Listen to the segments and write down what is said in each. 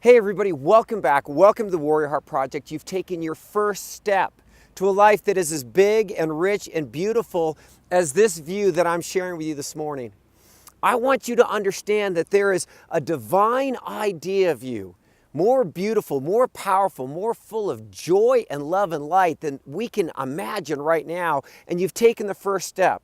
Hey everybody, welcome back. Welcome to the Warrior Heart Project. You've taken your first step to a life that is as big and rich and beautiful as this view that I'm sharing with you this morning. I want you to understand that there is a divine idea of you, more beautiful, more powerful, more full of joy and love and light than we can imagine right now, and you've taken the first step.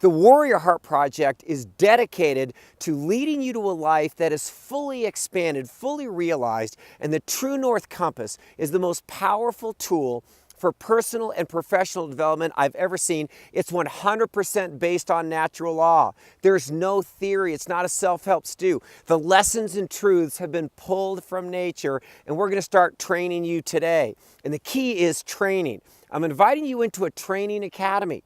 The Warrior Heart Project is dedicated to leading you to a life that is fully expanded, fully realized, and the True North Compass is the most powerful tool for personal and professional development I've ever seen. It's 100% based on natural law. There's no theory. It's not a self-help stew. The lessons and truths have been pulled from nature, and we're going to start training you today. And the key is training. I'm inviting you into a training academy.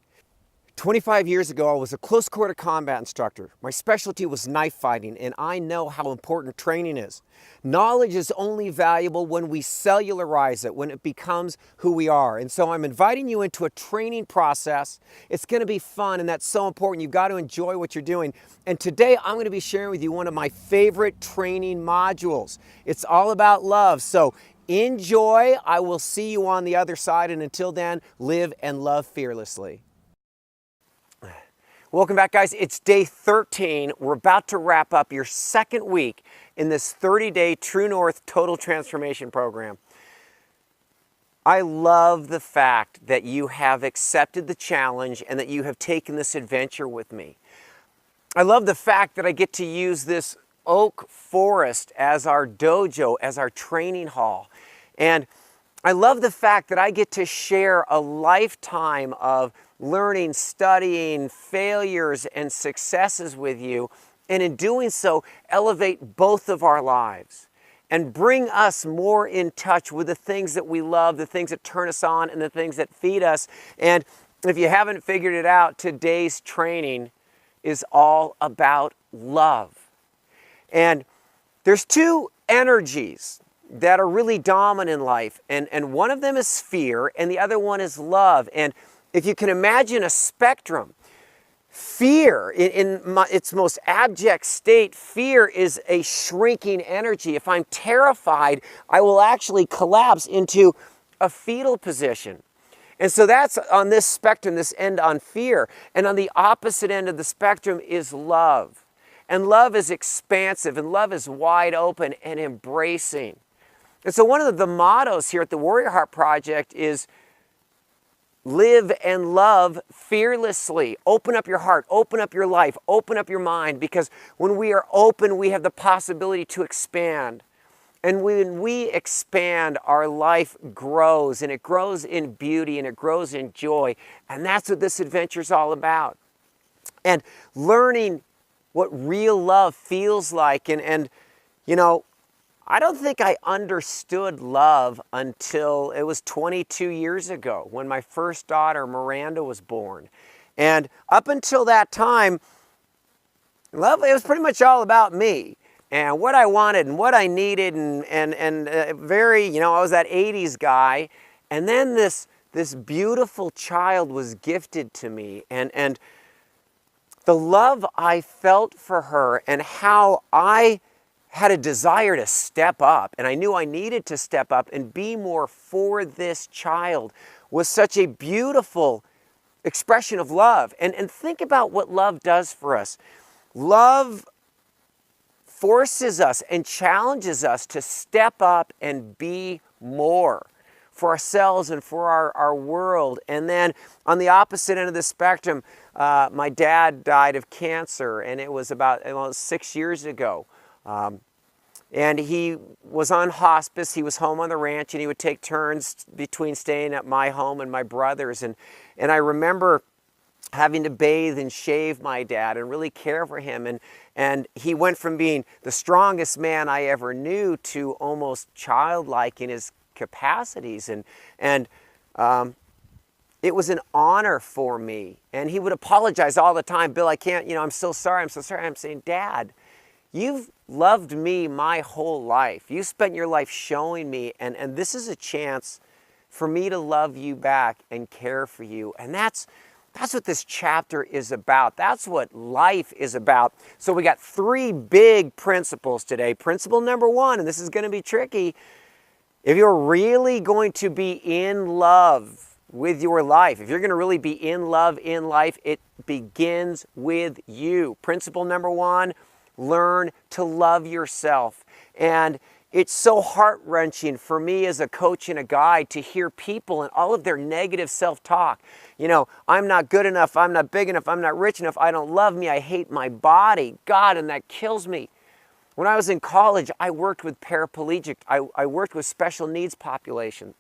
25 years ago, I was a close quarter combat instructor. My specialty was knife fighting, and I know how important training is. Knowledge is only valuable when we cellularize it, when it becomes who we are. And so I'm inviting you into a training process. It's going to be fun, and that's so important. You've got to enjoy what you're doing. And today, I'm going to be sharing with you one of my favorite training modules. It's all about love. So enjoy. I will see you on the other side. And until then, live and love fearlessly. Welcome back, guys. It's day 13. We're about to wrap up your second week in this 30-day True North Total Transformation Program. I love the fact that you have accepted the challenge and that you have taken this adventure with me. I love the fact that I get to use this oak forest as our dojo, as our training hall. And I love the fact that I get to share a lifetime of learning, studying, failures, and successes with you, and in doing so, elevate both of our lives and bring us more in touch with the things that we love, the things that turn us on, and the things that feed us. And if you haven't figured it out, today's training is all about love. And there's two energies that are really dominant in life, and one of them is fear, and the other one is love. And if you can imagine a spectrum, fear, in its most abject state, fear is a shrinking energy. If I'm terrified, I will actually collapse into a fetal position. And so that's on this spectrum, this end on fear. And on the opposite end of the spectrum is love. And love is expansive, and love is wide open and embracing. And so one of the mottos here at the Warrior Heart Project is live and love fearlessly. Open up your heart, open up your life, open up your mind, because when we are open, we have the possibility to expand. And when we expand, our life grows, and it grows in beauty, and it grows in joy. And that's what this adventure is all about. And learning what real love feels like. And you know, I don't think I understood love until it was 22 years ago when my first daughter, Miranda, was born. And up until that time, love, it was pretty much all about me and what I wanted and what I needed, and very, you know, I was that 80s guy. And then this beautiful child was gifted to me, and the love I felt for her and how I had a desire to step up, and I knew I needed to step up and be more for this child, was such a beautiful expression of love. And think about what love does for us. Love forces us and challenges us to step up and be more for ourselves and for our world. And then on the opposite end of the spectrum, my dad died of cancer, and it was about 6 years ago. And he was on hospice. He was home on the ranch, and he would take turns between staying at my home and my brother's. And I remember having to bathe and shave my dad and really care for him. And he went from being the strongest man I ever knew to almost childlike in his capacities. And it was an honor for me. And he would apologize all the time. Bill, I can't, you know, I'm so sorry. I'm saying, Dad, you've loved me my whole life. You spent your life showing me, and this is a chance for me to love you back and care for you. And that's That's what this chapter is about. That's what life is about. So we got 3 big principles today. Principle number 1, and this is going to be tricky. If you're really going to be in love with your life, if you're going to really be in love in life, it begins with you. Principle number 1, learn to love yourself. And it's so heart-wrenching for me as a coach and a guide to hear people and all of their negative self-talk. You know, I'm not good enough, I'm not big enough, I'm not rich enough, I don't love me, I hate my body. God, and that kills me. When I was in college, I worked with paraplegic. I worked with special needs population.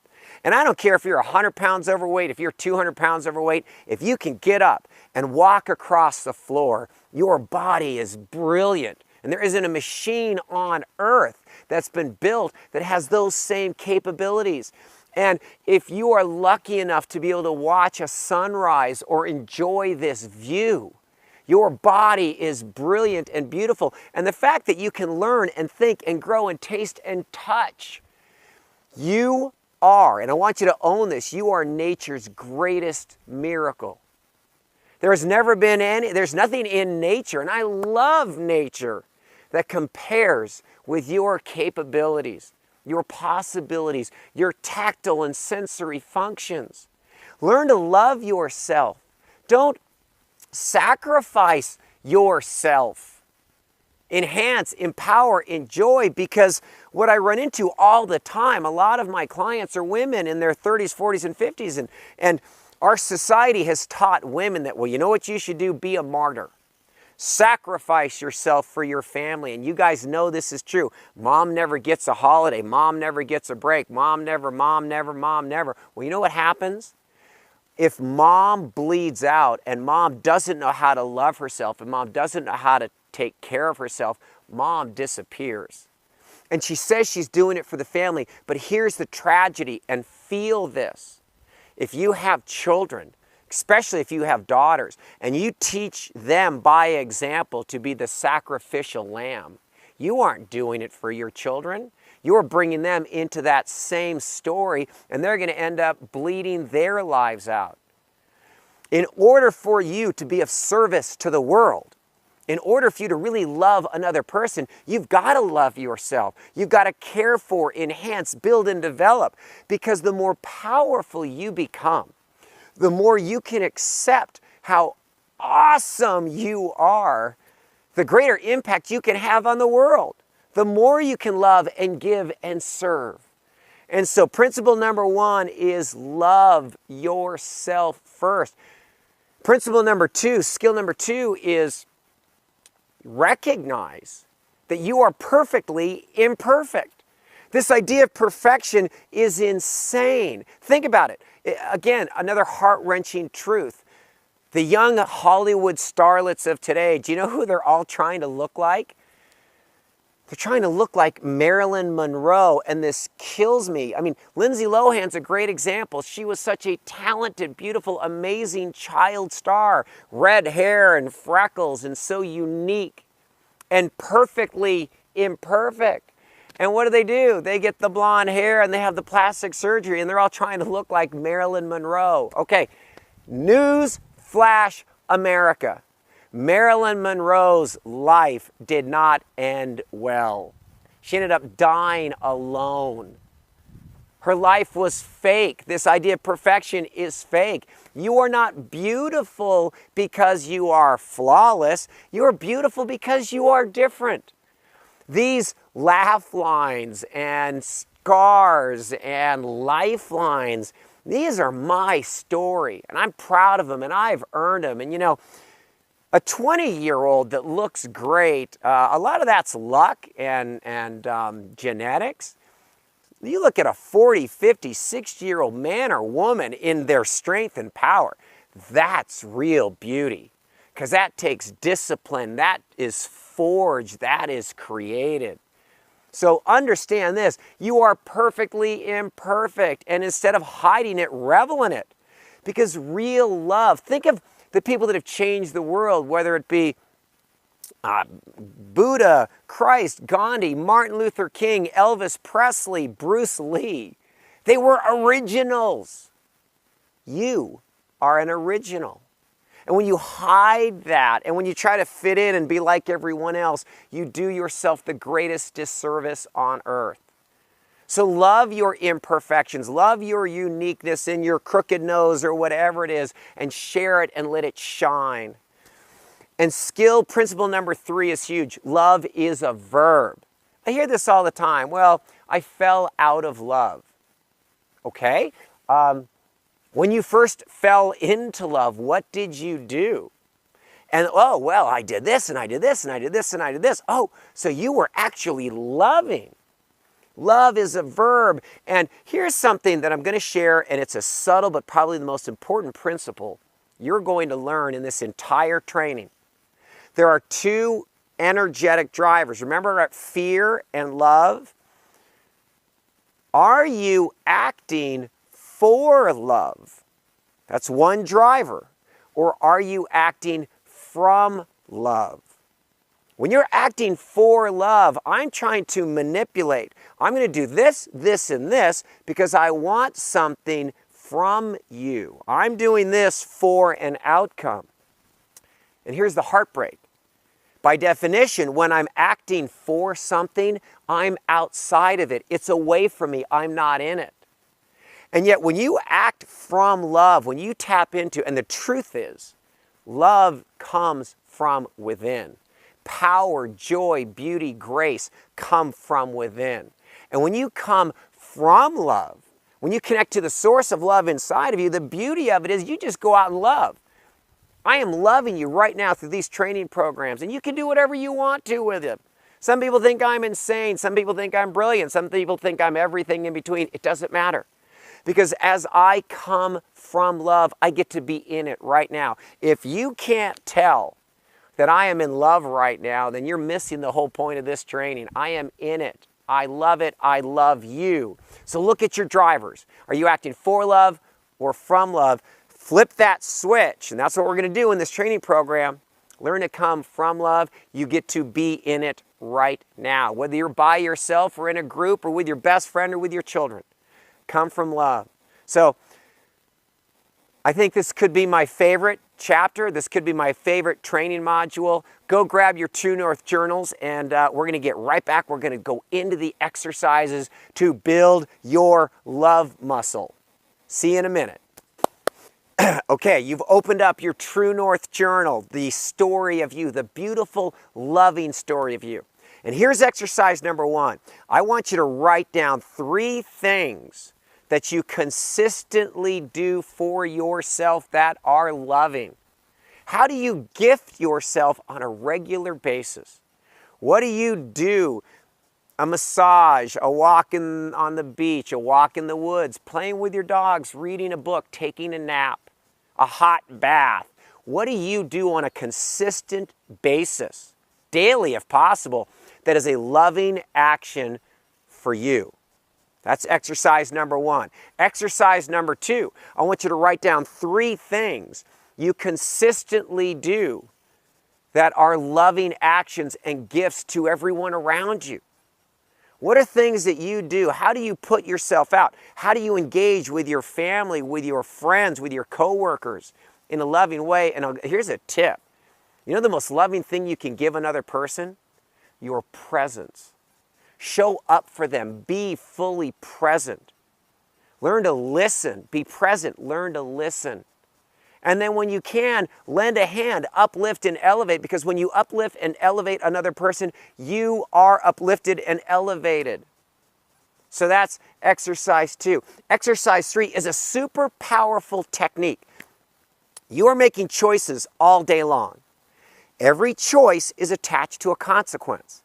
And I don't care if you're 100 pounds overweight, if you're 200 pounds overweight, if you can get up and walk across the floor, your body is brilliant. And there isn't a machine on earth that's been built that has those same capabilities. And if you are lucky enough to be able to watch a sunrise or enjoy this view, your body is brilliant and beautiful. And the fact that you can learn and think and grow and taste and touch, you are, and I want you to own this, you are nature's greatest miracle. There has never been there's nothing in nature, and I love nature, that compares with your capabilities, your possibilities, your tactile and sensory functions. Learn to love yourself. Don't sacrifice yourself. Enhance, empower, enjoy, because what I run into all the time, a lot of my clients are women in their 30s, 40s, and 50s, and our society has taught women that, well, you know what you should do? Be a martyr. Sacrifice yourself for your family. And you guys know this is true. Mom never gets a holiday. Mom never gets a break. Mom never. Well, you know what happens? If mom bleeds out and mom doesn't know how to love herself and mom doesn't know how to take care of herself, mom disappears. And she says she's doing it for the family. But here's the tragedy, and feel this. If you have children, especially if you have daughters, and you teach them by example to be the sacrificial lamb, you aren't doing it for your children. You're bringing them into that same story, and they're going to end up bleeding their lives out. In order for you to be of service to the world, in order for you to really love another person, you've got to love yourself. You've got to care for, enhance, build, and develop, because the more powerful you become, the more you can accept how awesome you are, the greater impact you can have on the world. The more you can love and give and serve. And so principle number 1 is love yourself first. Principle number 2, skill number 2 is recognize that you are perfectly imperfect. This idea of perfection is insane. Think about it. Again, another heart-wrenching truth. The young Hollywood starlets of today, do you know who they're all trying to look like? They're trying to look like Marilyn Monroe, and this kills me. I mean, Lindsay Lohan's a great example. She was such a talented, beautiful, amazing child star. Red hair and freckles, and so unique and perfectly imperfect. And what do? They get the blonde hair and they have the plastic surgery, and they're all trying to look like Marilyn Monroe. Okay, news flash America. Marilyn Monroe's life did not end well. She ended up dying alone. Her life was fake. This idea of perfection is fake. You are not beautiful because you are flawless. You are beautiful because you are different. These laugh lines and scars and lifelines, these are my story, and I'm proud of them, and I've earned them. And you know, a 20-year-old that looks great, a lot of that's luck and genetics. You look at a 40, 50, 60-year-old man or woman in their strength and power, that's real beauty. Because that takes discipline, that is forged, that is created. So understand this, you are perfectly imperfect, and instead of hiding it, revel in it. Because real love, think of the people that have changed the world, whether it be Buddha, Christ, Gandhi, Martin Luther King, Elvis Presley, Bruce Lee. They were originals. You are an original. And when you hide that, and when you try to fit in and be like everyone else, you do yourself the greatest disservice on earth. So love your imperfections, love your uniqueness in your crooked nose or whatever it is, and share it and let it shine. And skill principle number 3 is huge. Love is a verb. I hear this all the time. Well, I fell out of love. Okay? When you first fell into love, what did you do? And, oh, well, I did this, and I did this, and I did this, and I did this. Oh, so you were actually loving. Love is a verb. And here's something that I'm going to share, and it's a subtle but probably the most important principle you're going to learn in this entire training. There are 2 energetic drivers. Remember fear and love? Are you acting for love? That's one driver. Or are you acting from love? When you're acting for love, I'm trying to manipulate. I'm going to do this, this, and this because I want something from you. I'm doing this for an outcome. And here's the heartbreak. By definition, when I'm acting for something, I'm outside of it. It's away from me. I'm not in it. And yet when you act from love, when you tap into, and the truth is, love comes from within. Power, joy, beauty, grace come from within. And when you come from love, when you connect to the source of love inside of you, the beauty of it is you just go out and love. I am loving you right now through these training programs, and you can do whatever you want to with it. Some people think I'm insane. Some people think I'm brilliant. Some people think I'm everything in between. It doesn't matter. Because as I come from love, I get to be in it right now. If you can't tell that I am in love right now, then you're missing the whole point of this training. I am in it. I love it. I love you. So look at your drivers. Are you acting for love or from love? Flip that switch, and that's what we're going to do in this training program. Learn to come from love. You get to be in it right now, whether you're by yourself or in a group or with your best friend or with your children. Come from love. So I think this could be my favorite chapter. This could be my favorite training module. Go grab your True North journals, and we're going to get right back. We're going to go into the exercises to build your love muscle. See you in a minute. Okay, you've opened up your True North journal, the story of you, the beautiful, loving story of you. And here's exercise number 1. I want you to write down 3 things that you consistently do for yourself that are loving. How do you gift yourself on a regular basis? What do you do? A massage, a walk on the beach, a walk in the woods, playing with your dogs, reading a book, taking a nap, a hot bath. What do you do on a consistent basis, daily if possible, that is a loving action for you? That's exercise number 1. Exercise number 2, I want you to write down 3 things you consistently do that are loving actions and gifts to everyone around you. What are things that you do? How do you put yourself out? How do you engage with your family, with your friends, with your coworkers in a loving way? And here's a tip. You know the most loving thing you can give another person? Your presence. Show up for them. Be fully present. Learn to listen. Be present. Learn to listen. And then when you can, lend a hand, uplift and elevate, because when you uplift and elevate another person, you are uplifted and elevated. So that's exercise 2. Exercise 3 is a super powerful technique. You are making choices all day long. Every choice is attached to a consequence.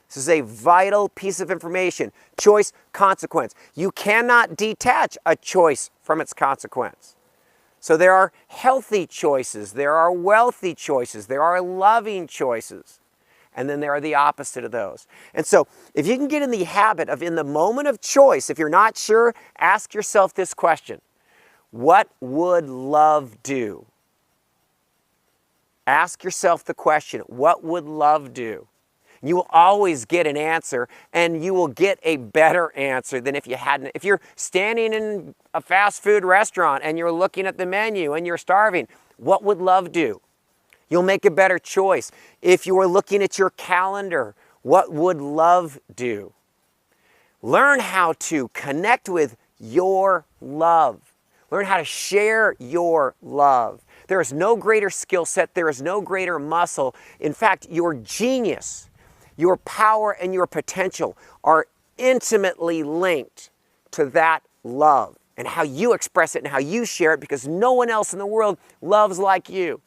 This is a vital piece of information. Choice, consequence. You cannot detach a choice from its consequence. So there are healthy choices, there are wealthy choices, there are loving choices, and then there are the opposite of those. And so if you can get in the habit of, in the moment of choice, if you're not sure, ask yourself this question: what would love do? Ask yourself the question, what would love do? You will always get an answer, and you will get a better answer than if you hadn't. If you're standing in a fast food restaurant and you're looking at the menu and you're starving, what would love do? You'll make a better choice. If you are looking at your calendar, what would love do? Learn how to connect with your love. Learn how to share your love. There is no greater skill set. There is no greater muscle. In fact, your genius, your power, and your potential are intimately linked to that love and how you express it and how you share it, because no one else in the world loves like you.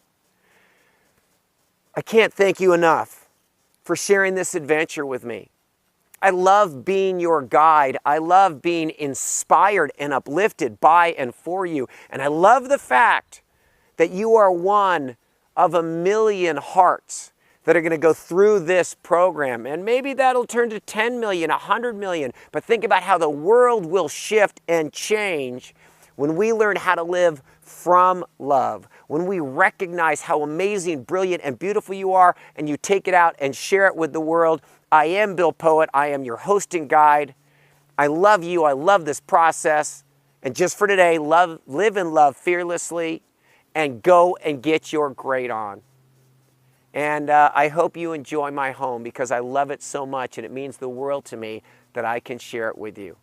I can't thank you enough for sharing this adventure with me. I love being your guide. I love being inspired and uplifted by and for you. And I love the fact that you are one of a million hearts that are going to go through this program. And maybe that'll turn to 10 million, 100 million. But think about how the world will shift and change when we learn how to live from love, when we recognize how amazing, brilliant, and beautiful you are, and you take it out and share it with the world. I am Bill Poet. I am your host and guide. I love you. I love this process. And just for today, live and love fearlessly, and go and get your grade on. And I hope you enjoy my home, because I love it so much, and it means the world to me that I can share it with you.